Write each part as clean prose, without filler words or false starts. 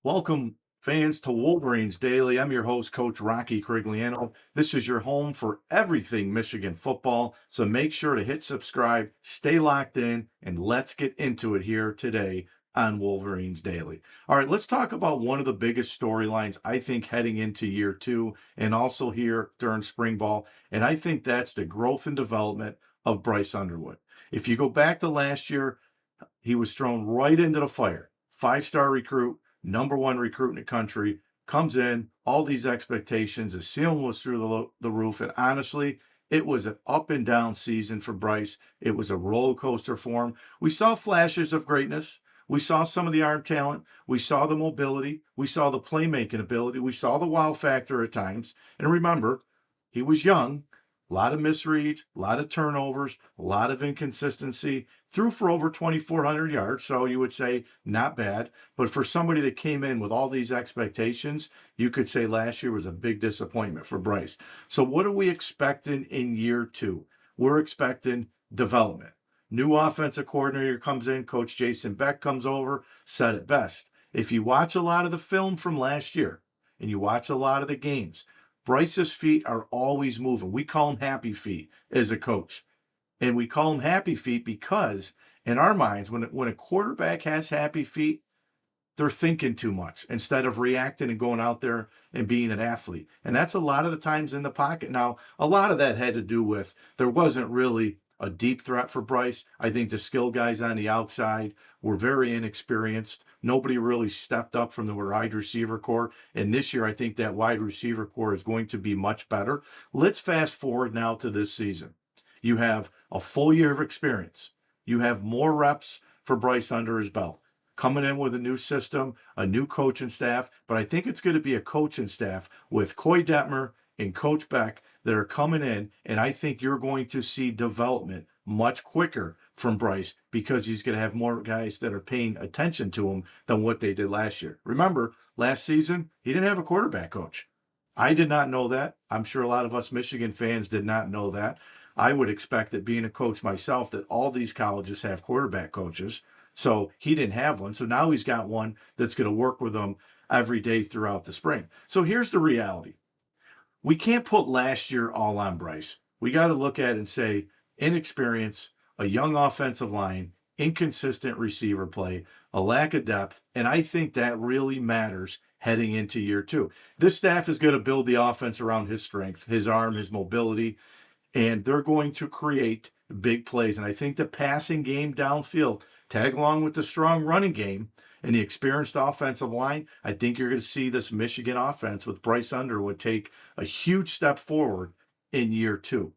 Welcome, fans, to Wolverines Daily. I'm your host, Coach Rocky Corigliano. This is your home for everything Michigan football. So make sure to hit subscribe, stay locked in, and let's get into it here today on Wolverines Daily. All right, let's talk about one of the biggest storylines, I think, heading into year two and also here during spring ball. And I think that's the growth and development of Bryce Underwood. If you go back to last year, he was thrown right into the fire. Five-star recruit, number one recruit in the country, comes in, all these expectations, the ceiling was through the roof. And honestly, it was an up and down season for Bryce. It was a roller coaster for him. We saw flashes of greatness. We saw some of the arm talent. We saw the mobility. We saw the playmaking ability. We saw the wow factor at times. And remember, he was young. A lot of misreads, a lot of turnovers, a lot of inconsistency. Threw for over 2,400 yards, so you would say not bad. But for somebody that came in with all these expectations, you could say last year was a big disappointment for Bryce. So what are we expecting in year two? We're expecting development. New offensive coordinator comes in, Coach Jason Beck comes over, said it best. If you watch a lot of the film from last year and you watch a lot of the games, Bryce's feet are always moving. We call them happy feet as a coach. And we call them happy feet because in our minds, when a quarterback has happy feet, they're thinking too much instead of reacting and going out there and being an athlete. And that's a lot of the times in the pocket. Now, a lot of that had to do with there wasn't really a deep threat for Bryce. I think the skill guys on the outside were very inexperienced. Nobody really stepped up from the wide receiver core. And this year, I think that wide receiver core is going to be much better. Let's fast forward now to this season. You have a full year of experience. You have more reps for Bryce under his belt. Coming in with a new system, a new coaching staff, but I think it's going to be a coaching staff with Coy Detmer and Coach Beck that are coming in, and I think you're going to see development much quicker from Bryce because he's going to have more guys that are paying attention to him than what they did last year. Remember, last season, he didn't have a quarterback coach. I did not know that. I'm sure a lot of us Michigan fans did not know that. I would expect that being a coach myself that all these colleges have quarterback coaches. So he didn't have one. So now he's got one that's going to work with him every day throughout the spring. So here's the reality. We can't put last year all on Bryce. We got to look at it and say inexperience, a young offensive line, inconsistent receiver play, a lack of depth. And I think that really matters heading into year two. This staff is going to build the offense around his strength, his arm, his mobility, and they're going to create big plays. And I think the passing game downfield, tag along with the strong running game and the experienced offensive line, I think you're going to see this Michigan offense with Bryce Underwood take a huge step forward in year two.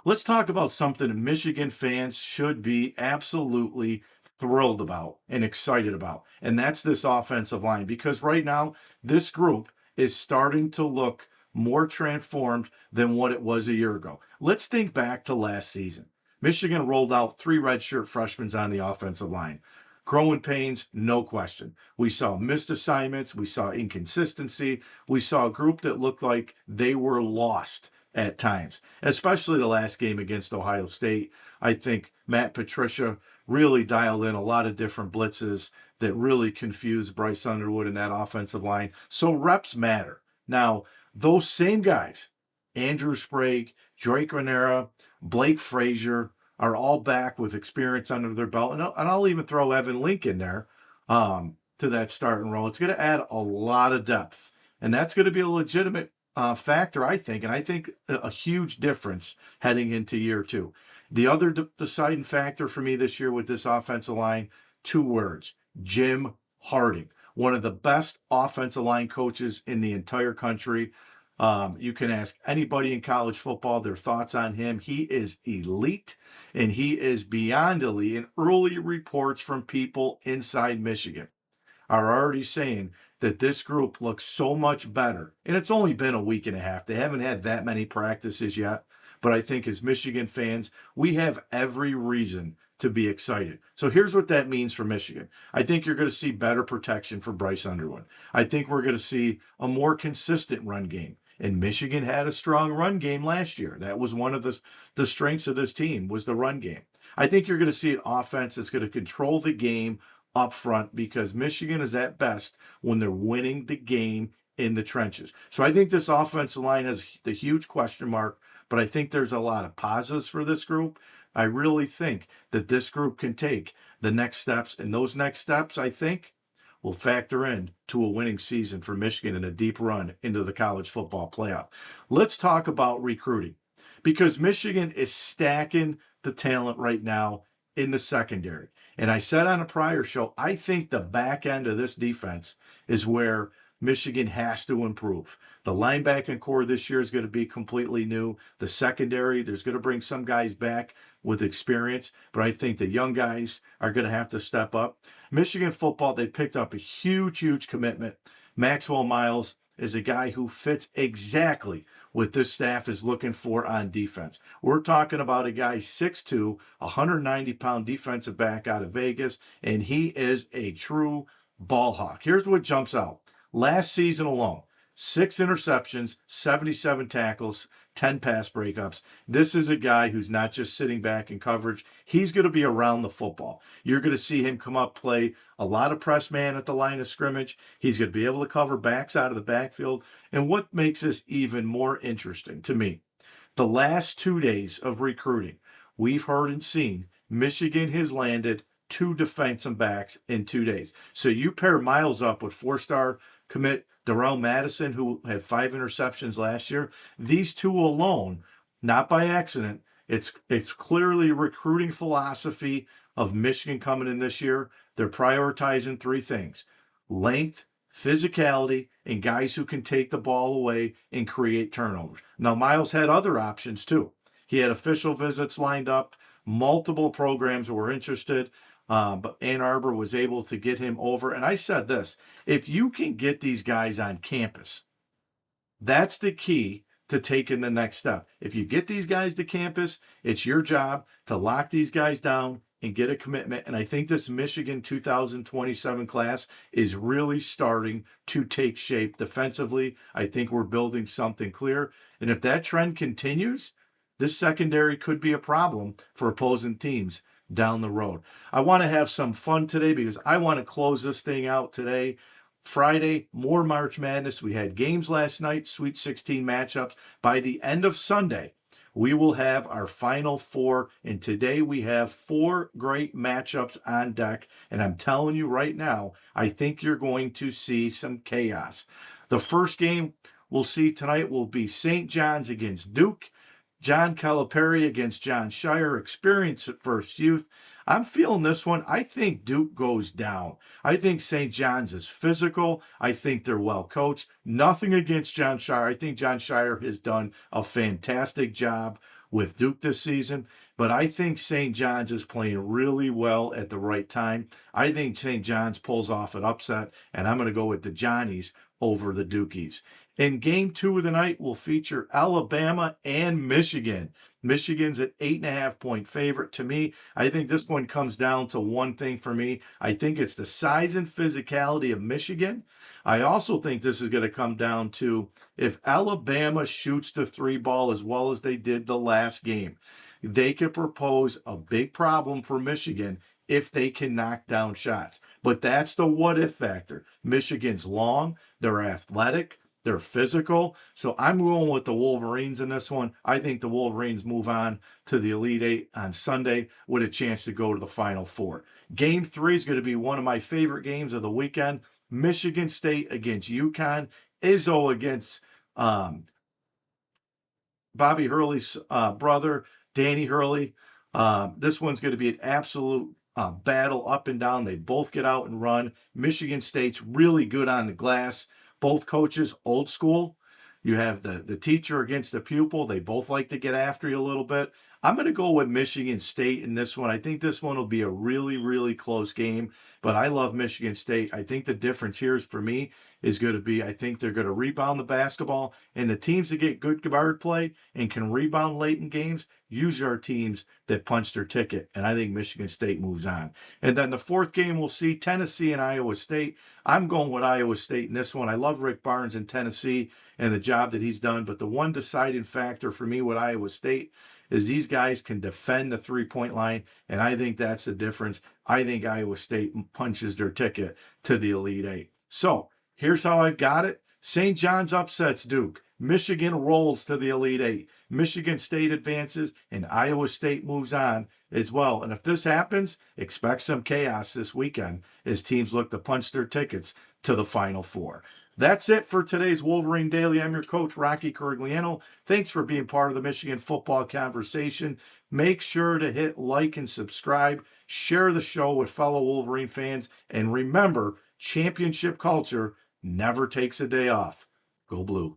Let's talk about something Michigan fans should be absolutely thrilled about and excited about, and that's this offensive line, because right now this group is starting to look more transformed than what it was a year ago. Let's think back to last season. Michigan rolled out 3 redshirt freshmen on the offensive line. Growing pains, no question. We saw missed assignments. We saw inconsistency. We saw a group that looked like they were lost at times, especially the last game against Ohio State. I think Matt Patricia really dialed in a lot of different blitzes that really confused Bryce Underwood and that offensive line. So reps matter. Now, those same guys, Andrew Sprague, Drake Renera, Blake Frazier, are all back with experience under their belt. And I'll even throw Evan Link in there to that starting role. It's going to add a lot of depth. And that's going to be a legitimate factor, I think. And I think a huge difference heading into year two. The other deciding factor for me this year with this offensive line, 2 words, Jim Harding. One of the best offensive line coaches in the entire country. You can ask anybody in college football their thoughts on him. He is elite, and he is beyond elite. And early reports from people inside Michigan are already saying that this group looks so much better. And it's only been a week and a half. They haven't had that many practices yet. But I think as Michigan fans, we have every reason to be excited. So here's what that means for Michigan. I think you're going to see better protection for Bryce Underwood. I think we're going to see a more consistent run game. And Michigan had a strong run game last year. That was one of the strengths of this team was the run game. I think you're going to see an offense that's going to control the game up front because Michigan is at best when they're winning the game in the trenches. So I think this offensive line has the huge question mark, but I think there's a lot of positives for this group. I really think that this group can take the next steps, and those next steps, I think, will factor in to a winning season for Michigan and a deep run into the college football playoff. Let's talk about recruiting because Michigan is stacking the talent right now in the secondary. And I said on a prior show, I think the back end of this defense is where Michigan has to improve. The linebacking core this year is going to be completely new. The secondary, there's going to bring some guys back with experience, but I think the young guys are going to have to step up. Michigan football, they picked up a huge commitment. Maxwell Miles is a guy who fits exactly what this staff is looking for on defense. We're talking about a guy 6'2", 190-pound defensive back out of Vegas, and he is a true ball hawk. Here's what jumps out. Last season alone, 6 interceptions, 77 tackles, 10 pass breakups. This is a guy who's not just sitting back in coverage. He's going to be around the football. You're going to see him come up, play a lot of press man at the line of scrimmage. He's going to be able to cover backs out of the backfield. And what makes this even more interesting to me, the last 2 days of recruiting, we've heard and seen Michigan has landed 2 defensive backs in 2 days. So you pair Miles up with 4-star commit Darrell Madison, who had 5 interceptions last year. These two alone, not by accident, it's clearly a recruiting philosophy of Michigan coming in this year. They're prioritizing 3 things: length, physicality, and guys who can take the ball away and create turnovers. Now, Miles had other options too. He had official visits lined up. Multiple programs were interested. But Ann Arbor was able to get him over. And I said this, if you can get these guys on campus, that's the key to taking the next step. If you get these guys to campus, it's your job to lock these guys down and get a commitment. And I think this Michigan 2027 class is really starting to take shape defensively. I think we're building something clear. And if that trend continues, this secondary could be a problem for opposing teams down the road. I want to have some fun today because I want to close this thing out today. Friday, more March Madness. We had games last night, Sweet 16 matchups. By the end of Sunday, we will have our Final Four, and today we have 4 great matchups on deck. And I'm telling you right now, I think you're going to see some chaos. The first game we'll see tonight will be St. John's against Duke. John Calipari against John Shire, experience at first youth. I'm feeling this one. I think Duke goes down. I think St. John's is physical. I think they're well coached. Nothing against John Shire. I think John Shire has done a fantastic job with Duke this season. But I think St. John's is playing really well at the right time. I think St. John's pulls off an upset, and I'm going to go with the Johnnies over the Dukies. In game 2 of the night, we'll feature Alabama and Michigan. Michigan's an 8.5-point favorite. To me, I think this one comes down to one thing for me. I think it's the size and physicality of Michigan. I also think this is going to come down to if Alabama shoots the 3 ball as well as they did the last game, they could propose a big problem for Michigan if they can knock down shots. But that's the what-if factor. Michigan's long, they're athletic, they're physical. So I'm going with the Wolverines in this one. I think the Wolverines move on to the Elite Eight on Sunday with a chance to go to the Final Four. Game 3 is going to be one of my favorite games of the weekend. Michigan State against UConn. Izzo against Bobby Hurley's brother, Danny Hurley. This one's going to be an absolute battle up and down. They both get out and run. Michigan State's really good on the glass. Both coaches, old school. You have the teacher against the pupil. They both like to get after you a little bit. I'm going to go with Michigan State in this one. I think this one will be a really close game, but I love Michigan State. I think the difference here is for me is going to be, I think they're going to rebound the basketball, and the teams that get good guard play and can rebound late in games, usually are teams that punch their ticket, and I think Michigan State moves on. And then the 4th game, we'll see Tennessee and Iowa State. I'm going with Iowa State in this one. I love Rick Barnes in Tennessee and the job that he's done, but the one deciding factor for me with Iowa State is these guys can defend the three-point line, and I think that's the difference. I think Iowa State punches their ticket to the Elite Eight. So here's how I've got it. St. John's upsets Duke. Michigan rolls to the Elite Eight. Michigan State advances, and Iowa State moves on as well. And if this happens, expect some chaos this weekend as teams look to punch their tickets to the Final Four. That's it for today's Wolverine Daily. I'm your coach, Rocky Corigliano. Thanks for being part of the Michigan football conversation. Make sure to hit like and subscribe. Share the show with fellow Wolverine fans. And remember, championship culture never takes a day off. Go Blue.